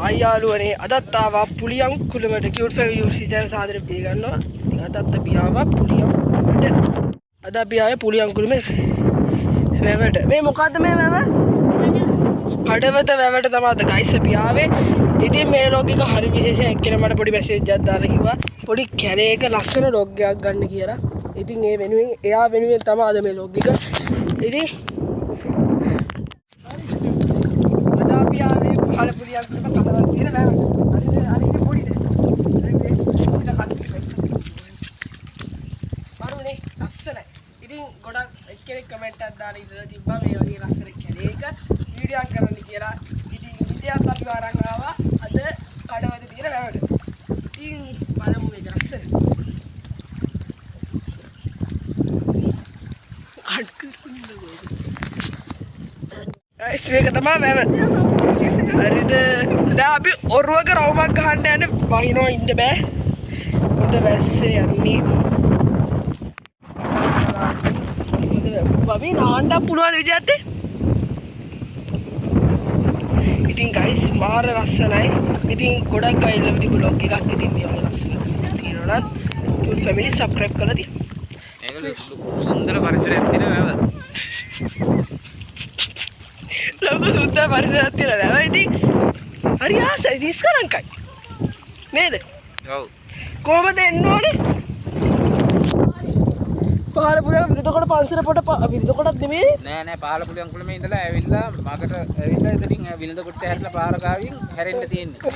ආයාලුවනේ අදත් ආවා පුලියම් කුළුමට cute family YouTube channel සාදරයෙන් පිළිගන්නවා. ඉතින් අදත් අපි ආවා පුලියම් කුළුමට. අද අපි ආවේ පුලියම් කුළුමේ වැවට. මේ මොකද්ද මේ වැව? කඩවත වැවට තමයි අද ගයිස් අපි ආවේ. ඉතින් මේ ලොග් එක හරි විශේෂයි. එක්කෙනා මට පොඩි මැසේජ් එකක් දාලා කිව්වා පොඩි කැලේක ලස්සන ලොග් එකක් ගන්න කියලා. ඉතින් ඒ වෙනුවෙන් එයා වෙනුවෙන් තමයි අද මේ ලොග් එක. ඉතින් අද අපි ආවේ පහළ පුලියම් කුළුම කඩවත තියෙන වැවට. හරිද පොඩිද? මරුනේ ලස්සනයි. ඉතින් ගොඩක් එක්කෙනෙක් කමෙන්ට් එකක් දාලා ඉඳලා තිබ්බා මේ වගේ ලස්සන කැලේක වීඩියෝ එකක් කරන්න කියලා. ඉතින් ඉතින් අපි වරන් ආවා අද කඩවත තියෙන වැවට. ඉතින් බලමු මේක ලස්සන. ගයිස් මේක තමයි වැව. හරිද? දැන් අපි ඔරුවක රවුමක් ගහන්න යන්නේ වහිනවා ඉන්න බෑ. මොකද වැස්සේ යන්නේ. බබී නාන්න පුළුවන් විදිහට. ඉතින් ගයිස් මාර ලස්සනයි. ඉතින් ගොඩක් අය ඉල්ලලා තිබු බ්ලොග් එකක් ඉතින් මේ වගේ ලස්සන තියෙනවා නම් කියුට් ෆැමිලි සබ්ස්ක්‍රයිබ් කරලා තියන්න. මේක සුන්දර පරිසරයක් තියෙන වැව. ලොකු සුන්දර පරිසරයක් තියෙන වැව. ඉතින් හරි ආසයි 30 ගණන්කයි. නේද? ඔව්. කොහමද එන්න ඕනේ? පහළ පුලියම් විරුදකොට පන්සල පොට විරුදකොටත් නෙමෙයි නෑ පහළ පුලියම් කුළුමේ ඉඳලා ඇවිල්ලා මගට ඇවිල්ලා එතනින් විලඳකොට හැරිලා පාර ගාවින් හැරෙන්න තියෙන්නේ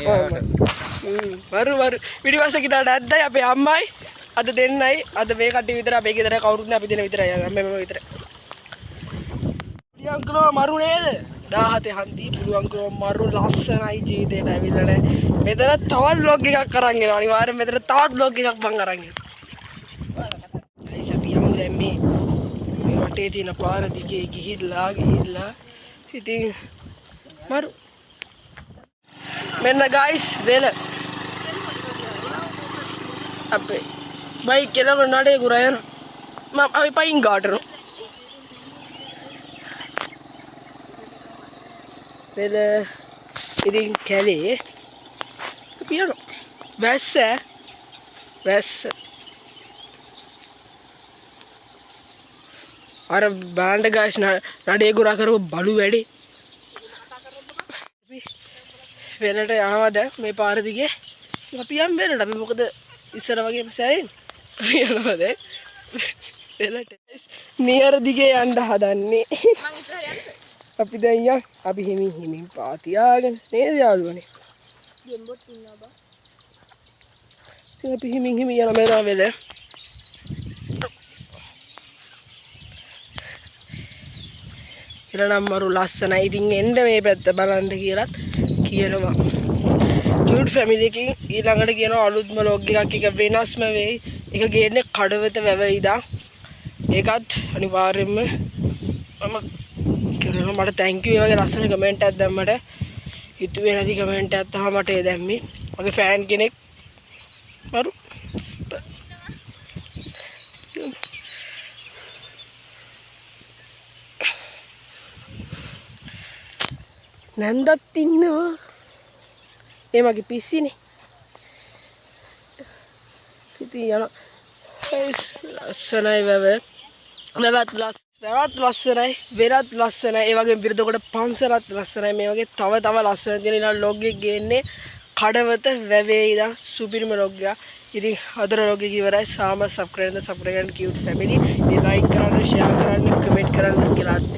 මේ වරු පිටිපස්ස කිටාට ඇද්දයි අපේ අම්මයි අද දෙන්නයි අද මේ කට්ටිය විතර අපේ ගෙදර කවුරුත් නෑ අපි දෙන විතරයි අම්මම විතරයි පුලියම් කුළුම මරු නේද 17 හන්දි පුලියම් කුළුම මරු ලස්සනයි ජීවිතේට ඇවිල්ලා නෑ මෙතන තවත් vlog එකක් අරන් එනවා අනිවාර්යෙන් මෙතන තවත් vlog එකක් මං අරන් එනවා මේ වටේ තියෙන පාර දිගේ ගිහිල්ලා ඉතින් මරු මෙන්න ගයිස් වෙල අපේ බයික් එක නඩේ ගුරා යන මම අපි පයින් ගාටන වෙල ඉතින් කැලේ අපි යනවා වැස්ස අර බෑන්ඩ් ගාස් නඩේ ගුරා කරව බලු වැඩි වෙලට යනවා දැන් මේ පාර දිගේ අපි යම් වෙලට අපි මොකද ඉස්සර වගේම සෑහෙන යනවා දැන් වෙලට නියර දිගේ යන්න හදන්නේ අපි දැන් යන් අපි හිමින් පාතියාගෙන නේද යාළුවනේ ගෙම්බොත් ඉන්නවා බා ඉතින් අපි හිමින් යන මේ වෙල ඉරනම් මරු ලස්සනයි. ඉතින් එන්න මේ පැත්ත බලන්න කියලාත් කියනවා. කියුට් ෆැමිලි එකකින් ඊළඟට කියනවා අලුත්ම ලොග් එකක් එක වෙනස්ම වෙයි. ඒක ගේන්නේ කඩවත වැව ඉදා. ඒකත් අනිවාර්යයෙන්ම මම කියනවා මට thank you ඒ වගේ ලස්සන කමෙන්ට් එකක් දැම්මට. හිතුවේ නැති කමෙන්ට් එකක් තමයි මට ඒ දැම්මේ. මගේ ෆෑන් කෙනෙක් මරු නැන්දත් ඉන්නවා ඒ මගේ පිස්සිනේ ඉතින් යන ලස්සනයි වැවත් ලස්සනයි වෙරත් ලස්සනයි ඒ වගේ විරුදකොට පන්සලත් ලස්සනයි මේ වගේ තව ලස්සන තියෙන ඊළඟ ලොග් එක ගේන්නේ කඩවත වැවේ ඉඳන් සුපිරිම ලොග් එක ඉතින් අදර ලොග් එක ඉවරයි සාම සබ්ස්ක්‍රයිබ් කරන්න කියුට් ෆැමිලි ඒ ලයික් කරන්න ෂෙයා කරන්න කමෙන්ට් කරන්න කියලා අත්